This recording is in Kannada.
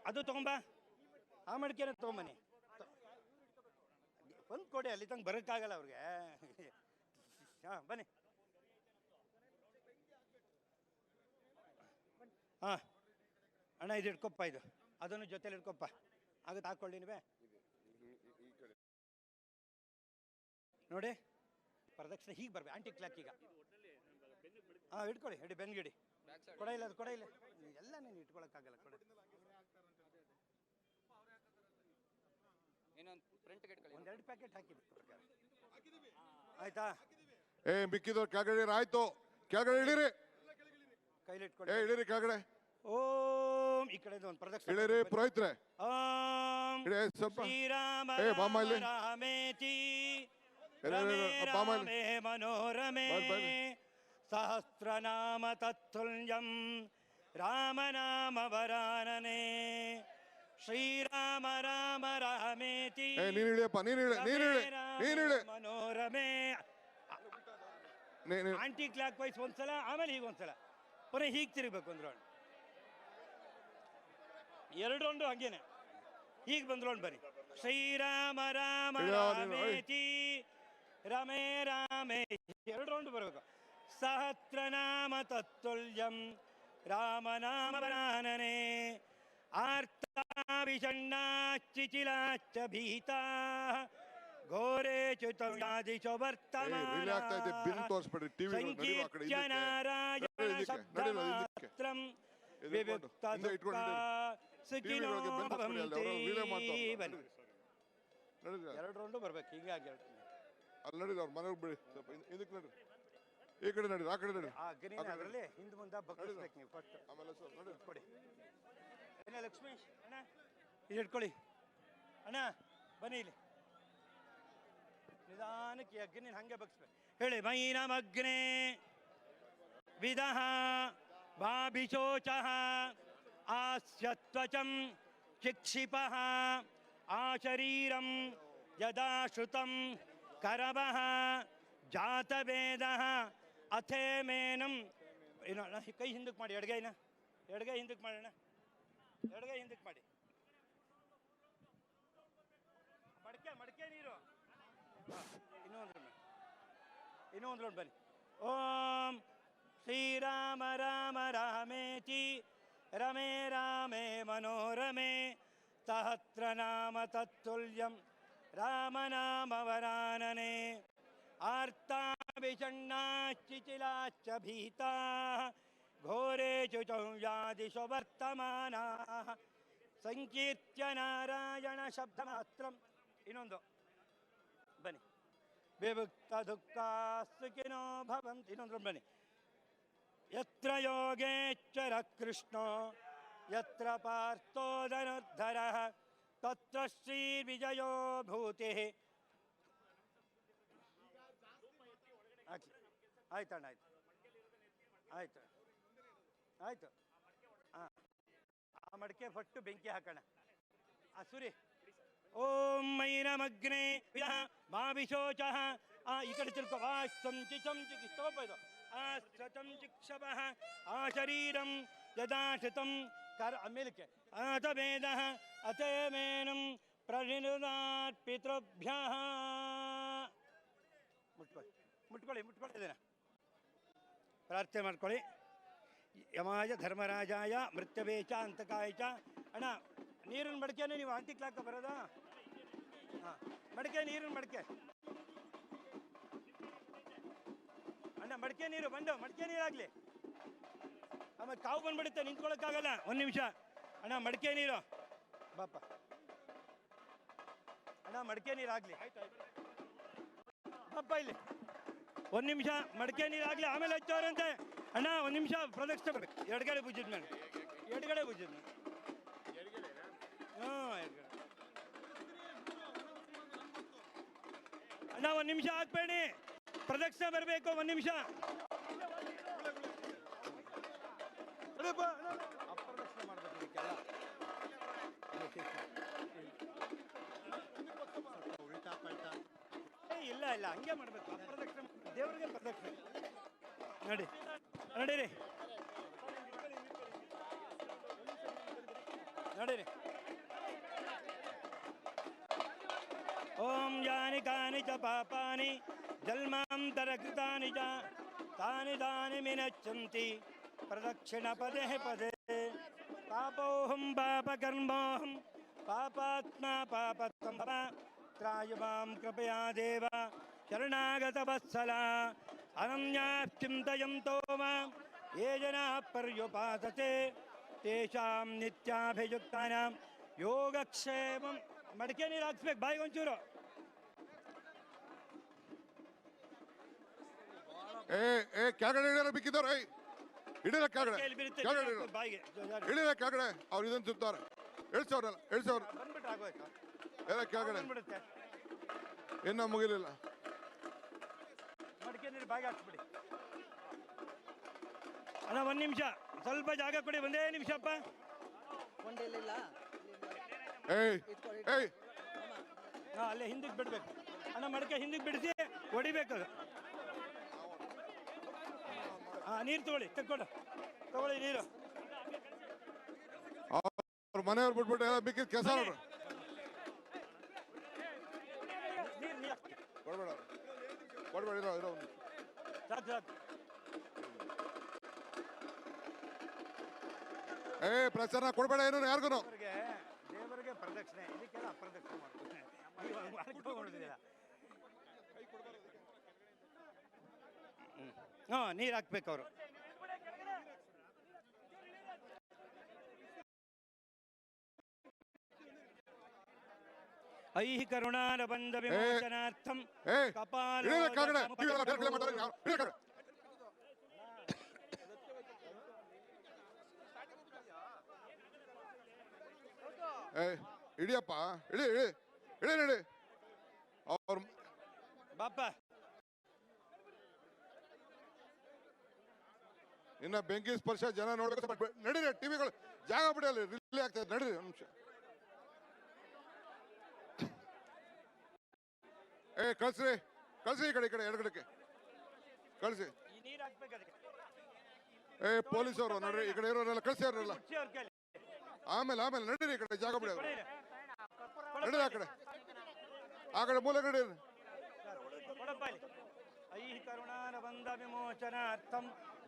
ಅದು ತೊಗೊಂಬ, ಆ ಮಡಿಕೆನ ತೊಗೊಂಬನ್ನಿ. ಒಂದು ಕೊಡಿ, ಅಲ್ಲಿ ತಂಗ ಬರೋಕ್ಕಾಗಲ್ಲ ಅವ್ರಿಗೆ. ಹಾಂ ಬನ್ನಿ. ಹಾಂ ಅಣ್ಣ ಇದು ಇಟ್ಕೊಪ್ಪ, ಇದು ಅದನ್ನು ಜೊತೆಲಿ ಇಟ್ಕೊಪ್ಪ. ಆಗುತ್ತೆ, ಹಾಕ್ಕೊಳ್ಳಿ ನೀವೇ ನೋಡಿ. ಪ್ರದಕ್ಷಿಣೆ ಹೀಗೆ ಬರ್ಬೇಕು, ಆಂಟಿ ಕ್ಲಾಕ್ ಈಗ. ಹಾಂ ಇಟ್ಕೊಳ್ಳಿ, ಹಿಡಿ ಬೆನ್ಗಿಡಿ. ಕೊಡ ಇಲ್ಲ, ಅದು ಕೊಡ ಇಲ್ಲ, ಎಲ್ಲ ನೀನು ಇಟ್ಕೊಳಕ್ಕಾಗಲ್ಲ. ಕೊಡ ಒಂದೆರಡು ಪ್ಯಾಕೆಟ್ ಹಾಕಿದ್ವಿ ಪ್ರಕಾರ, ಆಯ್ತಾ? ಮಿಕ್ಕಿದವ್ರು ಕೆಳಗಡೆ ಆಯ್ತು, ಕೆಳಗಡೆ ಇಳಿರಿ, ಕೈಲಿ ಇಟ್ಕೊಳ್ಳಿ, ಇಳಿರಿ ಕೆಳಗಡೆ. ಓಂ ಈ ಕಡೆ ಒಂದು ಪ್ರದಕ್ಷಿಣೆ ಇಳಿರಿ ಪುರೋಹಿತ್ರೆ. ಓಂ ಸ್ವಲ್ಪ ಶ್ರೀರಾಮ ರಾಮೇತಿ ರಮೇ ಮನೋರಮೇ ಸಹಸ್ರನಾಮ ತತ್ತುಲ್ಯಂ ರಾಮನಾಮ ವರಾನನೆ ಶ್ರೀರಾಮ ರಾಮ ರಾಮೇತಿ ಮನೋರಮೆ. ಆಂಟಿ ಕ್ಲಾಕ್ ವೈಸ್ ಒಂದ್ಸಲ, ಆಮೇಲೆ ಹೀಗೆ ಒಂದ್ಸಲ, ಪುನಃ ಹೀಗೆ ತಿರುಗಬೇಕು. ಒಂದು ರೌಂಡ್, ಎರಡು ರೌಂಡು ಹಂಗೇನೆ, ಹೀಗೆ ಬಂದ್ ರೌಂಡ್ ಬನ್ನಿ. ಶ್ರೀರಾಮ ರಾಮ ರಾಮೇತಿ ರಮೇ ರಾಮೇ, ಎರಡು ರೌಂಡ್ ಬರಬೇಕು. ಸಹಸ್ರನಾಮ ತತ್ತುಲ್ಯಂ ರಾಮನಾಮ ವರಾನನೆ ಆರ್ತಾಭಿಷಣ್ಣಾಶ್ಚಿಚಿಲಾಶ್ಚ ಭೀತಾ ಘೋರೇ ಚ್ಯುತವ್ಯಾದಿಶೋ ವರ್ತಮಾನಃ ಸಂಕೀರ್ತ್ಯನಾರಾಯಣ ಶಬ್ದಮಾತ್ರಂ ವಿವಿಕ್ತ ದುಃಖ ಸುಖಿನೋ ಭವಂತಿ. ಎರಡು ರೌಂಡು ಬರ್ಬೇಕು, ಹೀಗಾಗಿ ಅಲ್ಲಿ ನಡೀರಿ, ಅವ್ರ ಮನೆಗೆ ಬಿಡಿ, ಸ್ವಲ್ಪ ಇದಕ್ಕೆ ನಡ್ರಿ, ಈ ಕಡೆ ನಡೀರಿ, ಆ ಕಡೆ ನಡೀರಿ. ಅದರಲ್ಲಿ ಹಿಂದೆ ಮುಂದೆ ಬಗ್ಗಿಸ್ಬೇಕು ನೀವು ಫಸ್ಟ್. ಆಮೇಲೆ ನೋಡಿ ಕೊಡಿ. ಏನ ಲಕ್ಷ್ಮೀಶ್ ಅಣ್ಣ ಇದು ಇಟ್ಕೊಳ್ಳಿ. ಅಣ್ಣ ಬನ್ನಿ ಇಲ್ಲಿ, ನಿಧಾನಕ್ಕೆ ಅಗ್ನಿ ಹಂಗೆ ಬಗ್ಸ್ಬೇಕು. ಹೇಳಿ ಮೈನಮಗ್ನೇ ವಿದಃ ಬಾಭಿಶೋಚಃ ಆಸ್ಯತ್ವಚಂ ಚಿಕ್ಷಿಪಃ ಆಶರೀರಂ ಯದಾ ಶ್ರುತಂ ಕರವಃ ಜಾತವೇದಃ ಅಥೇಮೇನಂ. ಏನೋ ಅಣ್ಣ ಕೈ ಹಿಂದಕ್ಕೆ ಮಾಡಿ, ಎಡಗೈನ ಎಡಗೈ ಹಿಂದಕ್ಕೆ ಮಾಡೋಣ, ಎಡಗೈ ಹಿಂದಕ್ಕೆ ಮಾಡಿ. ಮಡಕೆ ನೀರು. ಇನ್ನೊಂದು ರೌಂಡ್ ಬನ್ನಿ. ಓಂ ಶ್ರೀರಾಮ ರಾಮ ರಾಮೇತಿ ರಮೇ ರಾಮೇ ಮನೋರಮೇ ಸಹಸ್ರನಾಮ ತತ್ತುಲ್ಯಂ ರಾಮನಾಮ ವರಾನನೆ ಆರ್ತಾಭಿಷಣ್ಣಾಶ್ಚಿಚಿಲಾಶ್ಚ ಭೀತಾ ಘೋರೇ ಚ್ಯುತವ್ಯಾದಿಶೋ ವರ್ತಮಾನಃ ಸಂಕೀರ್ತ್ಯ ನಾರಾಯಣ ಶಬ್ದಮಾತ್ರಂ. ಇನ್ನೊಂದು ಬನ್ನಿ. ವಿಭುಕ್ತ ದುಃಖ ಸುಖಿನೋ ಭವಂತಿ. ಇನ್ನೊಂದು ಬನ್ನಿ. ಯತ್ರ ಯೋಗೇಶ್ವರ ಕೃಷ್ಣೋ ಯತ್ರ ಪಾರ್ಥೋ ಧನುರ್ಧರಃ ತತ್ರ ಶ್ರೀ ವಿಜಯೋ ಭೂತಿಃ. ಆಯ್ತಣ್ಣ, ಆಯ್ತು ಆಯ್ತು ಆಯ್ತು. ಹಾಂ ಆ ಮಡಿಕೆ ಫಟ್ಟು ಬೆಂಕಿ ಹಾಕೋಣ. ಸುರಿ. ಓಂ ಮೈನಮಗ್ನೇ ವಿದಃ ಮಾವಿಶೋಚಃ. ಈ ಕಡೆ ತಿಳ್ಕೊ. ವಾಸ್ತಂ ಚಿಚಂ ಚಿಕಿ ತಗೋಪ ಇದು. ಆಸ್ತಂ ಚಿಕ್ಷಪಃ ಆಶರೀರಂ ಯದಾ ಶ್ರುತಂ ಕರ ಮೇಲಕ್ಕೆ ಆತವೇದಃ ಅಥೇಮೇನಂ ಪ್ರಣಿನುದಾತ್ ಪಿತೃಭ್ಯಃ. ಮುಟ್ಕೊಳ್ಳಿ ಇದನ್ನ ಪ್ರಾರ್ಥನೆ ಮಾಡ್ಕೊಳ್ಳಿ. ಯಮಾಯ ಧರ್ಮರಾಜಾಯ ಮೃತ್ಯವೇ ಚ ಅಂತಕಾಯ ಚ. ಅಣ್ಣ ನೀರಿನ ಮಡಿಕೆನೇ ನೀವು ಆಂಟಿ ಕ್ಲಾಕ್ ಬರೋದಾ? ಹಾಂ ಮಡಿಕೆ, ನೀರಿನ ಮಡಿಕೆ ಅಣ್ಣ, ಮಡಿಕೆ ನೀರು ಬಂದು, ಮಡಿಕೆ ನೀರಾಗಲಿ. ಆಮೇಲೆ ಕಾವು ಬಂದ್ಬಿಡುತ್ತೆ, ನಿಂತ್ಕೊಳ್ಳೋಕ್ಕಾಗಲ್ಲ. ಒಂದು ನಿಮಿಷ ಅಣ್ಣ, ಮಡಿಕೆ ನೀರು ಬಾಪ. ಅಣ್ಣ ಮಡಿಕೆ ನೀರಾಗಲಿ ಬಾಪ, ಇಲ್ಲಿ ಒಂದು ನಿಮಿಷ ಮಡಿಕೆ ನೀರಾಗಲಿ, ಆಮೇಲೆ ಹಚ್ಚೋರಂತೆ. ಅಣ್ಣ ಒಂದು ನಿಮಿಷ ಪ್ರದಕ್ಷಿಣೆ ಬರ್ಬೇಕು. ಎಡಗಡೆ ಭುಜದ ಮೇಲೆ, ಎಡಗಡೆ ಭುಜದ ಮೇಲೆ. ಹಾಂ ಎಡಗಡೆ. ಅಣ್ಣ ಒಂದು ನಿಮಿಷ ಹಾಕ್ಬೇಡಿ, ಪ್ರದಕ್ಷಿಣೆ ಬರಬೇಕು. ಒಂದು ನಿಮಿಷ. ಅಪ್ರದಕ್ಷಿಣೆ ಮಾಡಬೇಕು ಇದಕ್ಕೆಲ್ಲ. ಇಲ್ಲ ಹಂಗೆ ಮಾಡಬೇಕು. ಅಪ್ರದಕ್ಷಿಣೆ ದೇವರಿಗೆ ಪ್ರದಕ್ಷಿಣೆ. ನಡೀರಿ ನಡೀರಿ. ಓಂ ಯಾನಿ ಕಾನಿ ಚ ಪಾಪಾನಿ ಜನ್ಮಾಂತರಕೃತಾನಿ ಚ ತಾನಿ ತಾನಿ ವಿನಶ್ಯಂತಿ ಪ್ರದಕ್ಷಿಣ ಪದೇ ಪದೇ. ಪಾಪೋಹಂ ಪಾಪಕರ್ಮೋಹಂ ಪಾಪಾತ್ಮ ಪಾಪತ್ವಂಭವ ತ್ರಾಯ ಮಾಂ ಕೃಪಯಾ ದೇವ ಶರಣಾಗತ ವತ್ಸಲ. ಅನನ್ಯಾಶ್ಚಿಂತಯಂತೋ ಮಾಂ ಯೇ ಜನಾಃ ಪರ್ಯುಪಾಸತೆ ತೇಷಾಂ ನಿತ್ಯಾಭಿಯುಕ್ತಾನಾಂ ಯೋಗಕ್ಷೇಮಂ. ಮಡಿಕೆ ನೀರು ಹಾಕ್ಸ್ಬೇಕು ಬಾಯಿಗೆ ಒಂಚೂರು. ಕೆಳಗಡೆ ಇಳಿಯೋರು ಬಿಕ್ಕಿದ್ದಾರೆ. ಇಳಿದ ಕೆಳಗಡೆ ಬಾಯಿಗೆ ಇಳಿದ ಕೆಳಗಡೆ ಅವ್ರು ಇದನ್ನು ಸುತ್ತಾರೆ. ಇಳಿಸೋರಲ್ಲ ಇಳಿಸೋರು ಬಂದ್ಬಿಟ್ರೆ ಆಗೋಯ್ತು. ಎಲ್ಲ ಕೆಳಗಡೆ ಬಂದ್ಬಿಡುತ್ತೆ. ಇನ್ನೂ ಮುಗಿಲಿಲ್ಲ. ಮಡಿಕೆ ನೀರು ಬಾಯಿಗೆ ಹಾಕ್ಸ್ಬಿಡಿ. ಅಣ್ಣ ಒಂದು ನಿಮಿಷ ಸ್ವಲ್ಪ ಜಾಗ ಕೊಡಿ, ಒಂದೇ ನಿಮಿಷಪ್ಪ. ಏಯ್ ಏಯ್ ಹಾಂ ಅಲ್ಲೇ ಹಿಂದಕ್ಕೆ ಬಿಡಬೇಕು ಅಣ್ಣ. ಮಡಿಕೆ ಹಿಂದಕ್ಕೆ ಬಿಡಿಸಿ ಹೊಡಿಬೇಕು ಅದು. ಹಾಂ ನೀರು ತಗೊಳ್ಳಿ, ತಗೊಳ್ಳಿ ನೀರು. ಅವ್ರ ಮನೆಯವ್ರು ಬಿಟ್ಬಿಟ್ಟು ಎಲ್ಲ ಬಿಕ್ಕಿದ ಕೆಲಸ ನೋಡ್ರಿ. ಕೊಡ್ಬೇಡ ಇರೋ ಒಂದು ಸಾಕು. ಪ್ರಚಾರ ಕೊಡ್ಬೇಡ ಏನು ಯಾರಿಗೂ. ದೇವರಿಗೆ ಪ್ರದಕ್ಷಿಣೆ, ಇದಕ್ಕೆಲ್ಲ ಅಪ್ರದಕ್ಷಿಣೆ ಮಾಡ್ತಾರೆ. ಹಾಂ ನೀರು ಹಾಕ್ಬೇಕು ಅವರು. ಐಹಿ ಕರುಣಾರಬಂಧ ವಿಮೋಚನಾರ್ಥಂ ಕಪಾಲ. ಇಡಿಯಪ್ಪ ಇಳಿ ಇಳಿ ಇಳಿ ನಡಿ ಅವ್ರ ಬಾಪ. ಇನ್ನ ಬೆಂಕಿ ಸ್ಪರ್ಶ ಜನ ನೋಡ್ಬೇಕು. ನಡೀರಿ ಟಿವಿಗಳು ಜಾಗ ಬಿಡಲಿ, ರಿಲೇ ಆಗ್ತದೆ. ನಡೀರಿ ಒಂದು ನಿಮಿಷ. ಕಳ್ಸ್ರಿ ಈ ಕಡೆ ಎಡಗಡೆಗೆ ಕಳ್ಸಿ. ಪೊಲೀಸ್ ಅವರು ನೋಡ್ರಿ, ಈ ಕಡೆ ಇರೋರೆಲ್ಲ ಕಳ್ಸಿ ಅವ್ರಲ್ಲ. ಆಮೇಲೆ ನಡೀರಿ, ಈ ಕಡೆ ಜಾಗ ಬಿಡಿ. ನಡೀರಿ ಆ ಕಡೆ ಮೂಲೆ ನಡೀರಿ. ಐಹಿ ಕರುಣಾರಬಂಧ ವಿಮೋಚನಾರ್ಥಂ